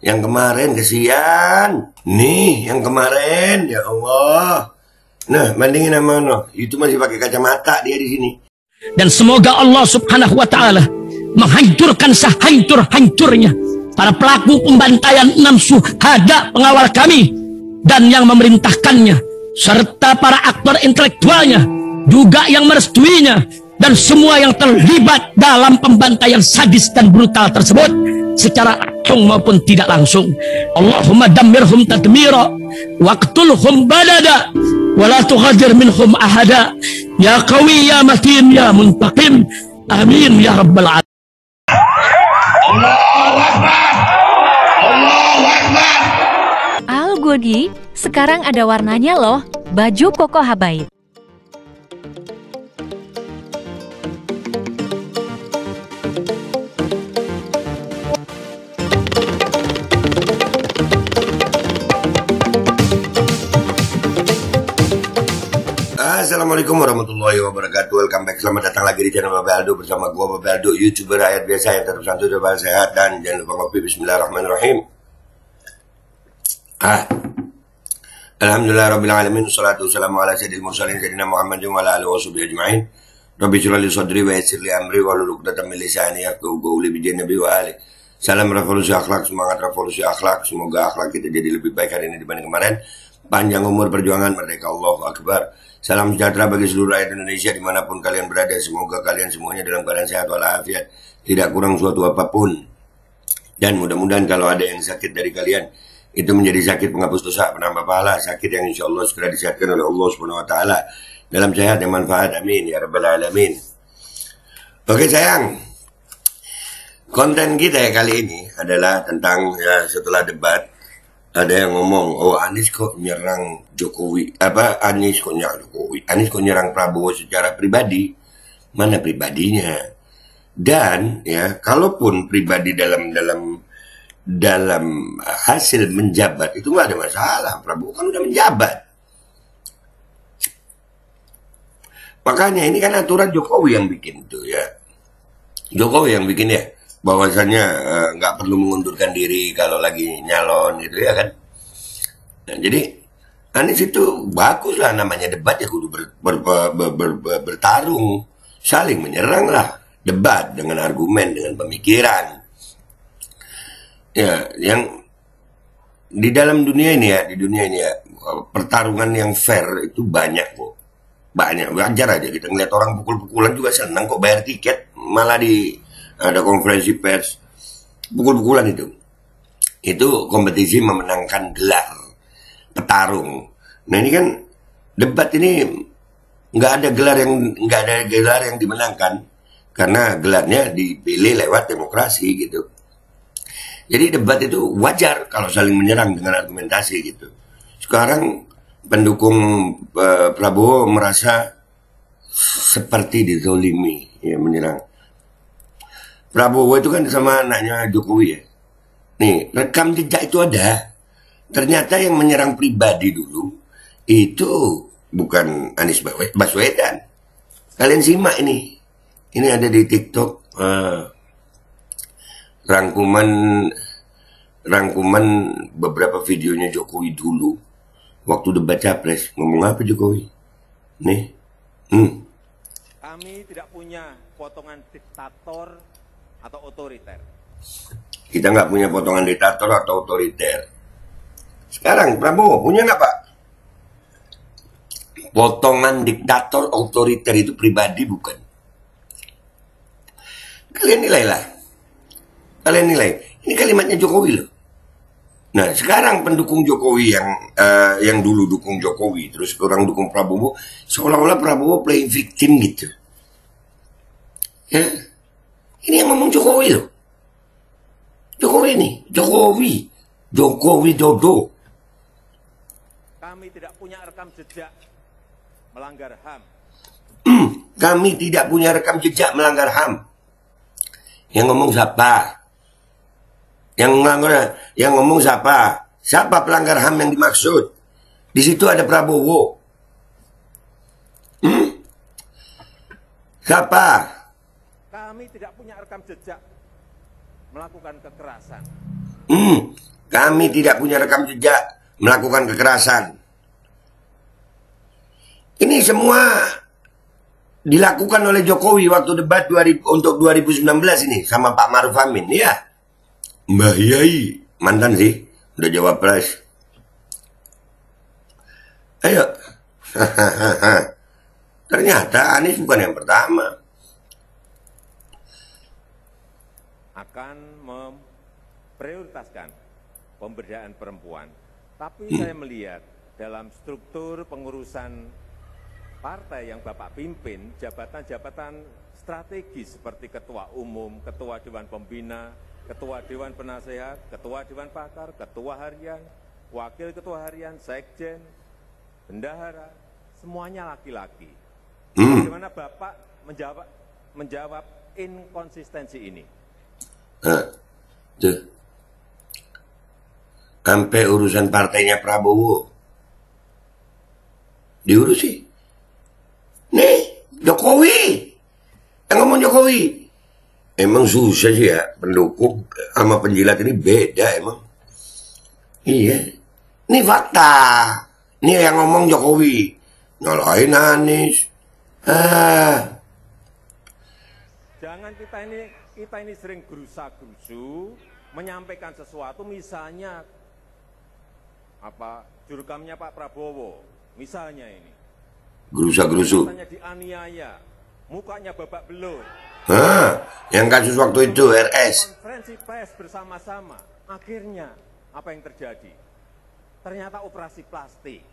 Yang kemarin kesian. Nih, yang kemarin, ya Allah. Nah, bandingin sama no. Itu masih pakai kacamata dia di sini. Dan semoga Allah Subhanahu wa taala menghancurkan sehancur-hancurnya para pelaku pembantaian 6 syuhada pengawal kami dan yang memerintahkannya, serta para aktor intelektualnya, juga yang merestuinya, dan semua yang terlibat dalam pembantaian sadis dan brutal tersebut secara langsung maupun tidak langsung. Allahumma dammirhum tadmira waqtulhum balada wala tughadir minhum ahada ya qawi ya matin ya muntaqim amin ya rabbal alamin. Allahu Akbar. Allahu Akbar. Al Godi, sekarang ada warnanya loh, baju koko habaib. Assalamualaikum warahmatullahi wabarakatuh. Welcome back, selamat datang lagi di channel Babe Aldo bersama gua Babe Aldo, YouTuber rakyat biasa yang tetap santuy dan sehat. Dan jangan lupa ngopi. Bismillahirrahmanirrahim. Alhamdulillah rabbil alamin, wassalatu wassalamu ala sayyidil mursalin sayyidina Muhammadin wa ala alihi washabihi ajmain. Rabbi shrah li sadri wa yassir li amri wahlul 'uqdatam min lisani yafqahu qawli bi nabi wa ali. Salam revolusi akhlak, semangat revolusi akhlak. Semoga akhlak kita jadi lebih baik hari ini dibanding kemarin. Panjang umur perjuangan, merdeka, Allahu Akbar. Salam sejahtera bagi seluruh rakyat Indonesia dimanapun kalian berada. Semoga kalian semuanya dalam keadaan sehat walafiat, tidak kurang suatu apapun. Dan mudah-mudahan kalau ada yang sakit dari kalian, itu menjadi sakit penghapus dosa, penambah pahala, sakit yang insya Allah segera disehatkan oleh Allah Subhanahu Wa Taala dalam sehat yang manfaat. Amin ya rabbal alamin. Oke sayang, konten kita kali ini adalah tentang setelah debat. Ada yang ngomong, oh Anies kok nyerang Jokowi, Anies kok nyerang Jokowi, Anies kok nyerang Prabowo secara pribadi. Mana pribadinya? Dan ya, kalaupun pribadi dalam hasil menjabat itu nggak ada masalah. Prabowo kan udah menjabat. Makanya ini kan aturan Jokowi yang bikin tuh ya. Jokowi yang bikin ya. Bahwasannya nggak perlu mengundurkan diri kalau lagi nyalon gitu ya kan. Nah, jadi Anies itu bagus lah, namanya debat ya kudu bertarung, saling menyerang lah, debat dengan argumen, dengan pemikiran. Ya, yang di dalam dunia ini ya, pertarungan yang fair itu banyak kok. Banyak, wajar aja kita ngeliat orang pukul-pukulan juga senang kok, bayar tiket malah ada konferensi pers pukul-pukulan itu kompetisi memenangkan gelar petarung. Nah ini kan debat ini nggak ada gelar yang dimenangkan karena gelarnya dipilih lewat demokrasi gitu. Jadi debat itu wajar kalau saling menyerang dengan argumentasi gitu. Sekarang pendukung Prabowo merasa seperti dizolimi ya, menyerang Prabowo itu kan sama anaknya Jokowi ya. Nih, rekam jejak itu ada. Ternyata yang menyerang pribadi dulu itu bukan Anies Baswedan. Kalian simak ini. Ini ada di TikTok rangkuman beberapa videonya Jokowi dulu waktu debat Capres. Ngomong apa Jokowi? Nih. Kami tidak punya potongan diktator atau otoriter. Kita nggak punya potongan diktator atau otoriter. Sekarang Prabowo punya nggak Pak? Potongan diktator otoriter itu pribadi bukan? Kalian nilailah. Kalian nilai. Ini kalimatnya Jokowi loh. Nah sekarang pendukung Jokowi yang dulu dukung Jokowi terus orang dukung Prabowo, seolah-olah Prabowo playing victim gitu. Ya. Ini yang ngomong Jokowi loh. Jokowi Dodo. Kami tidak punya rekam jejak melanggar HAM. Kami tidak punya rekam jejak melanggar HAM. Yang ngomong siapa? Yang ngomong siapa? Siapa pelanggar HAM yang dimaksud? Di situ ada Prabowo. Siapa? Kami tidak punya rekam jejak melakukan kekerasan. Kami tidak punya rekam jejak melakukan kekerasan. Ini semua dilakukan oleh Jokowi waktu debat untuk 2019 ini sama Pak Maruf Amin. Ya, Mbah Yai, mantan sih, udah jawab pres. Ayo. Ternyata Anies bukan yang pertama. Akan memprioritaskan pemberdayaan perempuan. Tapi saya melihat dalam struktur pengurusan partai yang Bapak pimpin, jabatan-jabatan strategis seperti Ketua Umum, Ketua Dewan Pembina, Ketua Dewan Penasehat, Ketua Dewan Pakar, Ketua Harian, Wakil Ketua Harian, Sekjen, Bendahara, semuanya laki-laki. Bagaimana Bapak menjawab inkonsistensi ini? Tuh. Sampai urusan partainya Prabowo diurusi. Nih, Jokowi. Yang ngomong Jokowi. Emang susah sih ya, pendukung sama penjilat ini beda emang. Iya. Ini fakta. Ini yang ngomong Jokowi. Nyalahin Anies. Jangan kita ini sering gerusa-gerusu menyampaikan sesuatu, misalnya jurukamnya Pak Prabowo, misalnya ini. Gerusa-gerusu. Misalnya dianiaya, mukanya babak belur. Yang kasus waktu itu RS. Konferensi pers bersama-sama, akhirnya apa yang terjadi? Ternyata operasi plastik.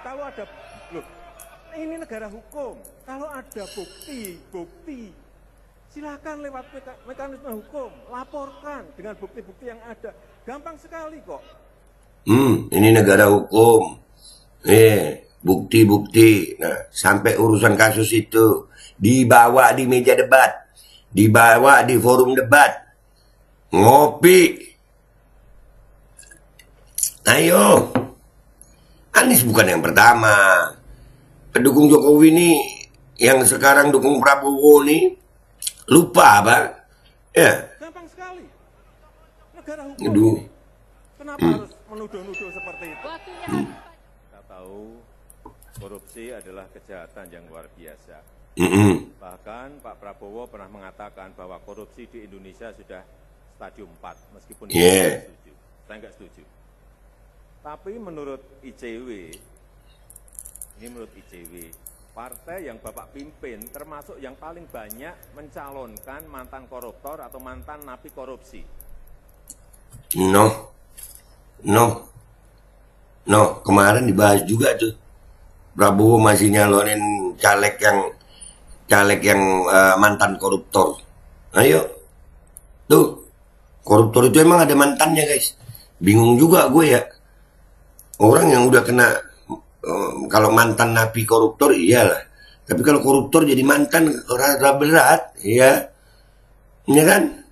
Kalau ada, loh, ini negara hukum. Kalau ada bukti, silakan lewat mekanisme hukum, laporkan dengan bukti-bukti yang ada. Gampang sekali kok. Ini negara hukum. Bukti-bukti. Nah, sampai urusan kasus itu dibawa di meja debat, dibawa di forum debat, ngopi. Ayo, Anies bukan yang pertama. Pendukung Jokowi ini yang sekarang dukung Prabowo nih lupa apa? Ya. Gampang sekali. Negara hukum. Kenapa harus menuduh-nuduh seperti itu? Kita tahu korupsi adalah kejahatan yang luar biasa. Bahkan Pak Prabowo pernah mengatakan bahwa korupsi di Indonesia sudah stadium 4, meskipun saya nggak setuju. Tapi menurut ICW, partai yang Bapak pimpin termasuk yang paling banyak mencalonkan mantan koruptor atau mantan napi korupsi. No, kemarin dibahas juga tuh. Prabowo masih nyalonin caleg yang mantan koruptor. Ayo, tuh, koruptor itu emang ada mantannya guys. Bingung juga gue ya. Orang yang udah kena, kalau mantan napi koruptor iyalah. Tapi kalau koruptor jadi mantan rada berat, ya kan?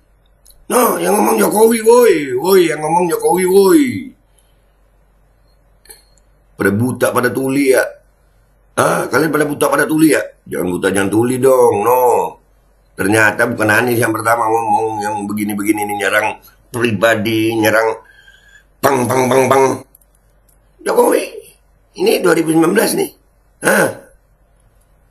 No, yang ngomong Jokowi, woi, yang ngomong Jokowi, woi. Pada buta pada tuli ya. Kalian pada buta pada tuli ya? Jangan buta jangan tuli dong, no. Ternyata bukan Anies yang pertama ngomong yang begini-begini nih, nyerang pribadi, nyerang pang. Jokowi, ini 2019 nih.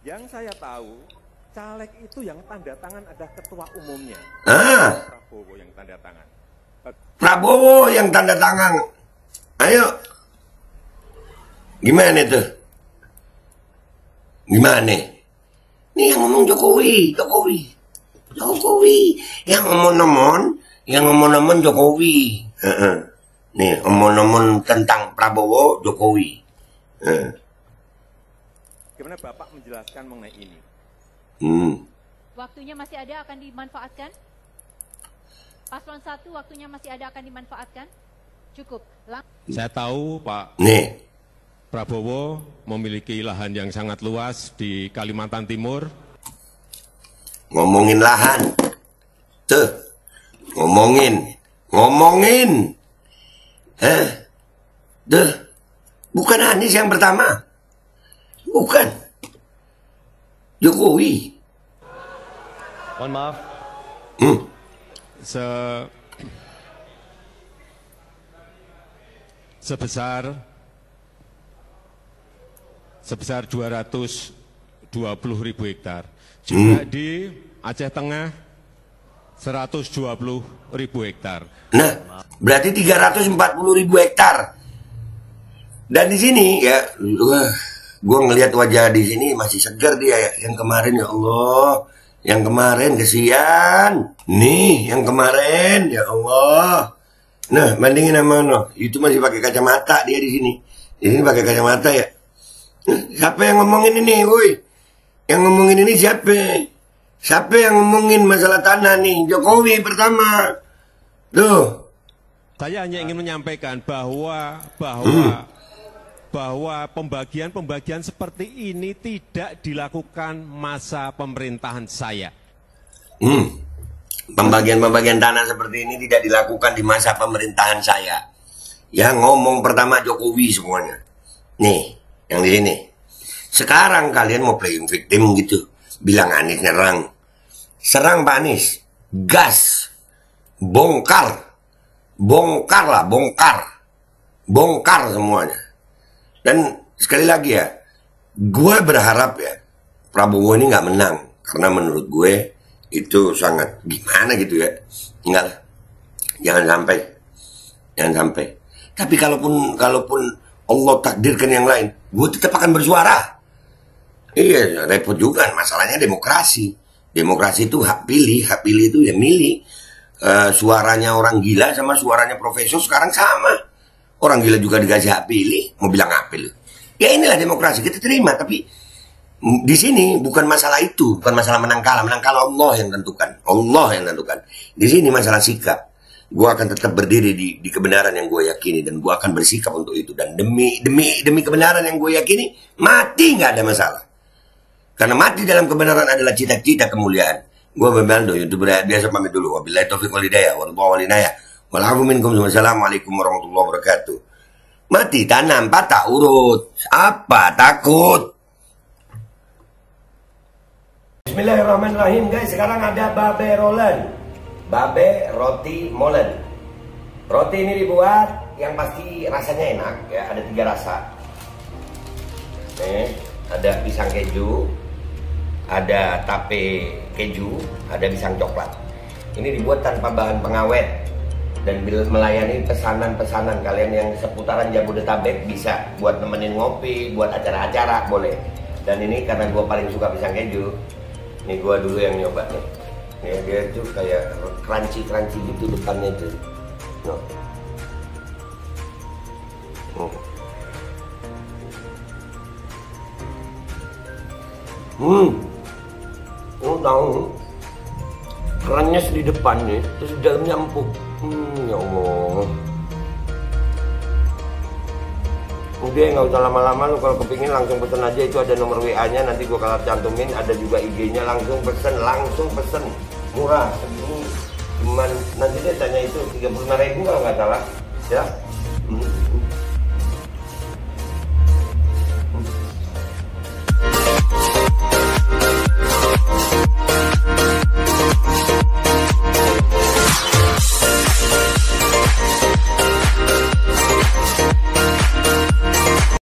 Yang saya tahu, caleg itu yang tanda tangan ada ketua umumnya. Prabowo yang tanda tangan. Prabowo yang tanda tangan. Ayo. Gimana itu? Gimana? Ini yang ngomong Jokowi. Yang ngomong Jokowi. Nih, omong-omong tentang Prabowo, Jokowi. Gimana Bapak menjelaskan mengenai ini? Waktunya masih ada akan dimanfaatkan? Paslon 1 waktunya masih ada akan dimanfaatkan? Cukup. Saya tahu Pak Prabowo memiliki lahan yang sangat luas di Kalimantan Timur. Ngomongin lahan. Tuh. Ngomongin. Bukan Anies yang pertama. Bukan. Jokowi. Mohon maaf. sebesar 220.000 hektar. Juga di Aceh Tengah 120.000 hektar. Nah, berarti 340.000 hektar. Dan di sini ya, gue ngelihat wajah di sini masih segar dia ya. Yang kemarin ya Allah, yang kemarin kesian. Nih, yang kemarin ya Allah. Nah, bandingin sama itu masih pakai kacamata dia di sini. Di sini pakai kacamata ya. Siapa yang ngomongin ini, woi? Yang ngomongin ini siapa? Siapa yang ngomongin masalah tanah nih? Jokowi pertama. Tuh. Saya hanya ingin menyampaikan bahwa pembagian seperti ini tidak dilakukan masa pemerintahan saya. Pembagian tanah seperti ini tidak dilakukan di masa pemerintahan saya. Yang ngomong pertama Jokowi semuanya. Nih, yang di sini. Sekarang kalian mau playing victim gitu. Bilang Anies nyerang. Serang Pak Anies. Gas. Bongkar semuanya. Dan sekali lagi ya, gue berharap ya Prabowo ini nggak menang, karena menurut gue itu sangat gimana gitu ya. Enggak lah, jangan sampai. Tapi kalaupun Allah takdirkan yang lain, gue tetap akan bersuara. Iya, repot juga. Masalahnya demokrasi. Demokrasi itu hak pilih itu ya milih. Suaranya orang gila sama suaranya profesor sekarang sama. Orang gila juga dikasih hak pilih, mau bilang apa lu? Ya inilah demokrasi, kita terima. Tapi di sini bukan masalah itu, bukan masalah menang kalah Allah yang tentukan. Di sini masalah sikap. Gue akan tetap berdiri di kebenaran yang gue yakini, dan gue akan bersikap untuk itu. Dan demi kebenaran yang gue yakini, mati nggak ada masalah. Karena mati dalam kebenaran adalah cita-cita kemuliaan. Gue Bebaldo, YouTuber biasa pamit dulu. Wabillahi taufiq wal hidayah, warahmatullahi wabarakatuh. Wassalamualaikum warahmatullahi wabarakatuh. Mati, tanam, patah, urut. Apa takut? Bismillahirrahmanirrahim guys. Sekarang ada babe rolen. Babe roti molen. Roti ini dibuat yang pasti rasanya enak ya. Ada 3 rasa. Nih, ada pisang keju, ada tape keju, ada pisang coklat. Ini dibuat tanpa bahan pengawet dan melayani pesanan-pesanan kalian yang seputaran Jabodetabek. Bisa buat nemenin ngopi, buat acara-acara boleh. Dan ini karena gue paling suka pisang keju, ini gue dulu yang nyoba nih. Ya, dia tuh kayak crunchy gitu depannya tuh. No. Lu tahu kerannya di depan nih, terus di dalamnya empuk. Ya Allah. Udah nggak usah lama-lama, lu kalau kepingin langsung pesen aja, itu ada nomor WA-nya, nanti gua kalau cantumin, ada juga IG-nya, langsung pesen, murah. Segini cuman nanti dia tanya itu 35.000 kalau nggak salah, ya.